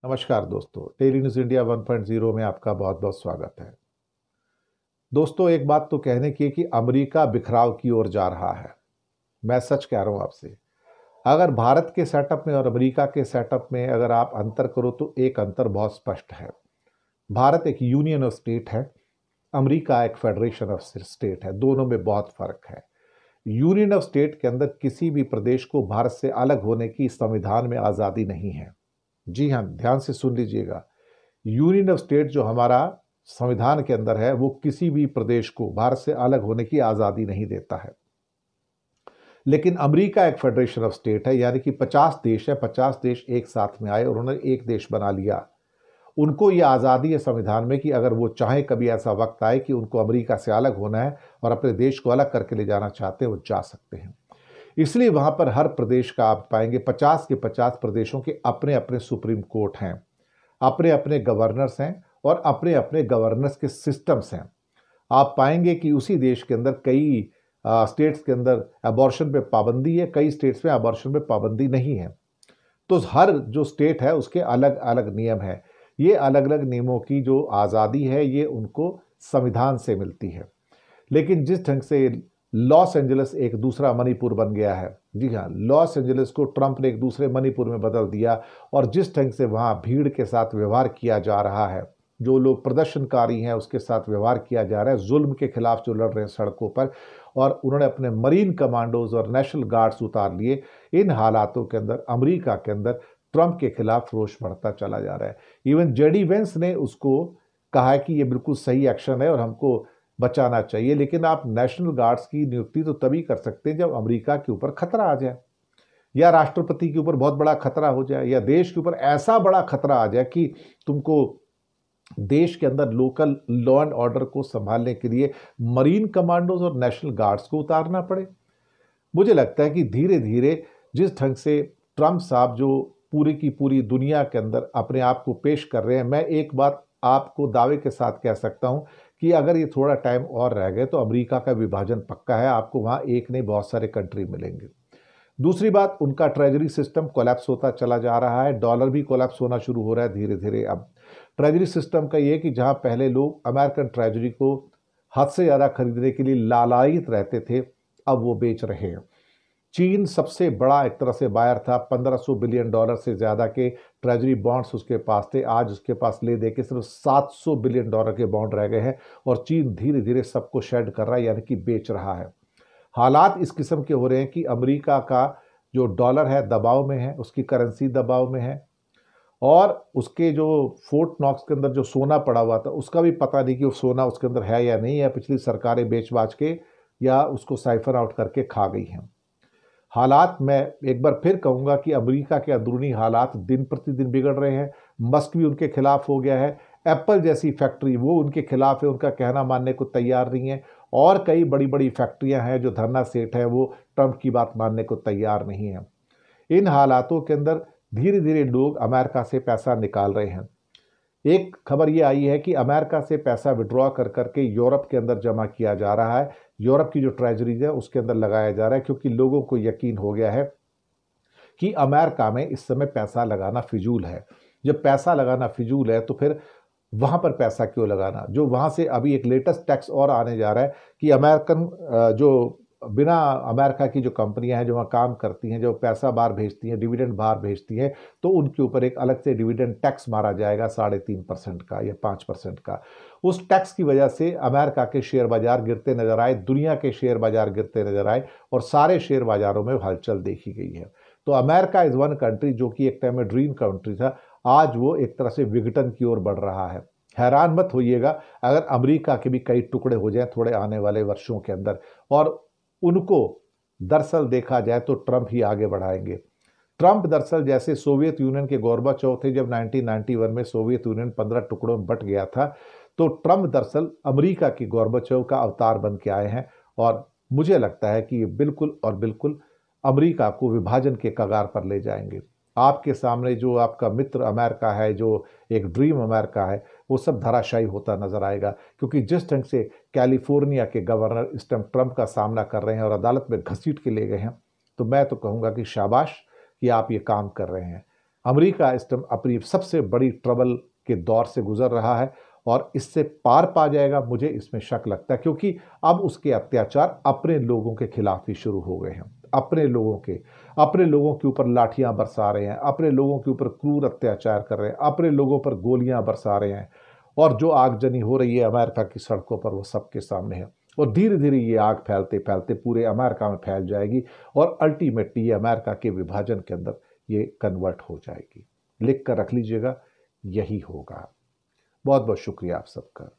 नमस्कार दोस्तों, daily news India 1.0 में आपका बहुत बहुत स्वागत है। दोस्तों, एक बात तो कहने की है कि अमेरिका बिखराव की ओर जा रहा है। मैं सच कह रहा हूं आपसे। अगर भारत के सेटअप में और अमेरिका के सेटअप में अगर आप अंतर करो तो एक अंतर बहुत स्पष्ट है। भारत एक यूनियन ऑफ स्टेट है, अमेरिका एक फेडरेशन ऑफ स्टेट है। दोनों में बहुत फर्क है। यूनियन ऑफ स्टेट के अंदर किसी भी प्रदेश को भारत से अलग होने की संविधान में आज़ादी नहीं है। जी हाँ, ध्यान से सुन लीजिएगा। यूनियन ऑफ स्टेट जो हमारा संविधान के अंदर है वो किसी भी प्रदेश को भारत से अलग होने की आज़ादी नहीं देता है। लेकिन अमेरिका एक फेडरेशन ऑफ स्टेट है, यानी कि 50 देश है, 50 देश एक साथ में आए और उन्होंने एक देश बना लिया। उनको ये आज़ादी है संविधान में कि अगर वो चाहे कभी ऐसा वक्त आए कि उनको अमेरिका से अलग होना है और अपने देश को अलग करके ले जाना चाहते हैं, वो जा सकते हैं। इसलिए वहां पर हर प्रदेश का आप पाएंगे 50 के 50 प्रदेशों के अपने अपने सुप्रीम कोर्ट हैं, अपने अपने गवर्नर्स हैं और अपने अपने गवर्नर्स के सिस्टम्स हैं। आप पाएंगे कि उसी देश के अंदर कई स्टेट्स के अंदर अबॉर्शन पे पाबंदी है, कई स्टेट्स में अबॉर्शन पे पाबंदी नहीं है। तो हर जो स्टेट है उसके अलग अलग नियम है। ये अलग अलग नियमों की जो आज़ादी है ये उनको संविधान से मिलती है। लेकिन जिस ढंग से लॉस एंजलिस एक दूसरा मणिपुर बन गया है, जी हाँ, लॉस एंजलिस को ट्रंप ने एक दूसरे मणिपुर में बदल दिया और जिस ढंग से वहाँ भीड़ के साथ व्यवहार किया जा रहा है, जो लोग प्रदर्शनकारी हैं उसके साथ व्यवहार किया जा रहा है, जुल्म के खिलाफ जो लड़ रहे हैं सड़कों पर, और उन्होंने अपने मरीन कमांडोज और नेशनल गार्ड्स उतार लिए। इन हालातों के अंदर अमेरिका के अंदर ट्रंप के खिलाफ रोष बढ़ता चला जा रहा है। इवन जेडी वेंस ने उसको कहा है कि ये बिल्कुल सही एक्शन है और हमको बचाना चाहिए। लेकिन आप नेशनल गार्ड्स की नियुक्ति तो तभी कर सकते हैं जब अमेरिका के ऊपर खतरा आ जाए, या राष्ट्रपति के ऊपर बहुत बड़ा खतरा हो जाए, या देश के ऊपर ऐसा बड़ा खतरा आ जाए कि तुमको देश के अंदर लोकल लॉ एंड ऑर्डर को संभालने के लिए मरीन कमांडोज और नेशनल गार्ड्स को उतारना पड़े। मुझे लगता है कि धीरे धीरे जिस ढंग से ट्रंप साहब जो पूरी की पूरी दुनिया के अंदर अपने आप को पेश कर रहे हैं, मैं एक बात आपको दावे के साथ कह सकता हूं कि अगर ये थोड़ा टाइम और रह गए तो अमेरिका का विभाजन पक्का है। आपको वहां एक नहीं बहुत सारे कंट्री मिलेंगे। दूसरी बात, उनका ट्रेजरी सिस्टम कोलैप्स होता चला जा रहा है, डॉलर भी कोलैप्स होना शुरू हो रहा है धीरे धीरे। अब ट्रेजरी सिस्टम का ये कि जहां पहले लोग अमेरिकन ट्रेजरी को हद से ज़्यादा खरीदने के लिए लालायित रहते थे, अब वो बेच रहे हैं। चीन सबसे बड़ा एक तरह से बायर था, 1500 बिलियन डॉलर से ज़्यादा के ट्रेजरी बॉन्ड्स उसके पास थे। आज उसके पास ले दे के सिर्फ 700 बिलियन डॉलर के बॉन्ड रह गए हैं और चीन धीरे धीरे सबको शेड कर रहा है, यानी कि बेच रहा है। हालात इस किस्म के हो रहे हैं कि अमेरिका का जो डॉलर है दबाव में है, उसकी करेंसी दबाव में है, और उसके जो फोर्ट नॉक्स के अंदर जो सोना पड़ा हुआ था उसका भी पता नहीं कि वो सोना उसके अंदर है या नहीं है। पिछली सरकारें बेच बाच के या उसको साइफर आउट करके खा गई हैं। हालात, मैं एक बार फिर कहूंगा कि अमेरिका के अंदरूनी हालात दिन प्रतिदिन बिगड़ रहे हैं। मस्क भी उनके खिलाफ हो गया है। एप्पल जैसी फैक्ट्री वो उनके खिलाफ है, उनका कहना मानने को तैयार नहीं है। और कई बड़ी बड़ी फैक्ट्रियां हैं जो धरना सेठ है वो ट्रंप की बात मानने को तैयार नहीं है। इन हालातों के अंदर धीरे धीरे लोग अमेरिका से पैसा निकाल रहे हैं। एक खबर ये आई है कि अमेरिका से पैसा विड्रॉ कर करके यूरोप के अंदर जमा किया जा रहा है। यूरोप की जो ट्रेजरीज है उसके अंदर लगाया जा रहा है, क्योंकि लोगों को यकीन हो गया है कि अमेरिका में इस समय पैसा लगाना फिजूल है। जब पैसा लगाना फिजूल है तो फिर वहां पर पैसा क्यों लगाना। जो वहां से अभी एक लेटेस्ट टैक्स और आने जा रहा है कि अमेरिकन जो बिना अमेरिका की जो कंपनियां हैं जो वहाँ काम करती हैं, जो पैसा बाहर भेजती हैं, डिविडेंड बाहर भेजती हैं, तो उनके ऊपर एक अलग से डिविडेंड टैक्स मारा जाएगा 3.5% का या 5% का। उस टैक्स की वजह से अमेरिका के शेयर बाजार गिरते नजर आए, दुनिया के शेयर बाजार गिरते नजर आए और सारे शेयर बाजारों में हलचल देखी गई है। तो अमेरिका इज वन कंट्री जो कि एक टाइम में ड्रीम कंट्री था, आज वो एक तरह से विघटन की ओर बढ़ रहा है। हैरान मत होइएगा अगर अमेरिका के भी कई टुकड़े हो जाएं थोड़े आने वाले वर्षों के अंदर, और उनको दरअसल देखा जाए तो ट्रंप ही आगे बढ़ाएंगे। ट्रंप दरअसल जैसे सोवियत यूनियन के गोर्बाचोव थे, जब 1991 में सोवियत यूनियन 15 टुकड़ों में बट गया था, तो ट्रंप दरअसल अमेरिका की गोर्बाचोव का अवतार बन के आए हैं। और मुझे लगता है कि ये बिल्कुल और बिल्कुल अमेरिका को विभाजन के कगार पर ले जाएंगे। आपके सामने जो आपका मित्र अमेरिका है, जो एक ड्रीम अमेरिका है, वो सब धराशायी होता नजर आएगा। क्योंकि जिस ढंग से कैलिफोर्निया के गवर्नर इस टाइम ट्रंप का सामना कर रहे हैं और अदालत में घसीट के ले गए हैं, तो मैं तो कहूँगा कि शाबाश कि आप ये काम कर रहे हैं। अमेरिका इस टाइम अपनी सबसे बड़ी ट्रबल के दौर से गुजर रहा है और इससे पार पा जाएगा, मुझे इसमें शक लगता है, क्योंकि अब उसके अत्याचार अपने लोगों के खिलाफ ही शुरू हो गए हैं। अपने लोगों के ऊपर लाठियां बरसा रहे हैं, अपने लोगों के ऊपर क्रूर अत्याचार कर रहे हैं, अपने लोगों पर गोलियां बरसा रहे हैं। और जो आगजनी हो रही है अमेरिका की सड़कों पर, वो सबके सामने है। और धीरे धीरे ये आग फैलते फैलते पूरे अमेरिका में फैल जाएगी और अल्टीमेटली ये अमेरिका के विभाजन के अंदर ये कन्वर्ट हो जाएगी। लिख कर रख लीजिएगा, यही होगा। बहुत बहुत शुक्रिया आप सबका।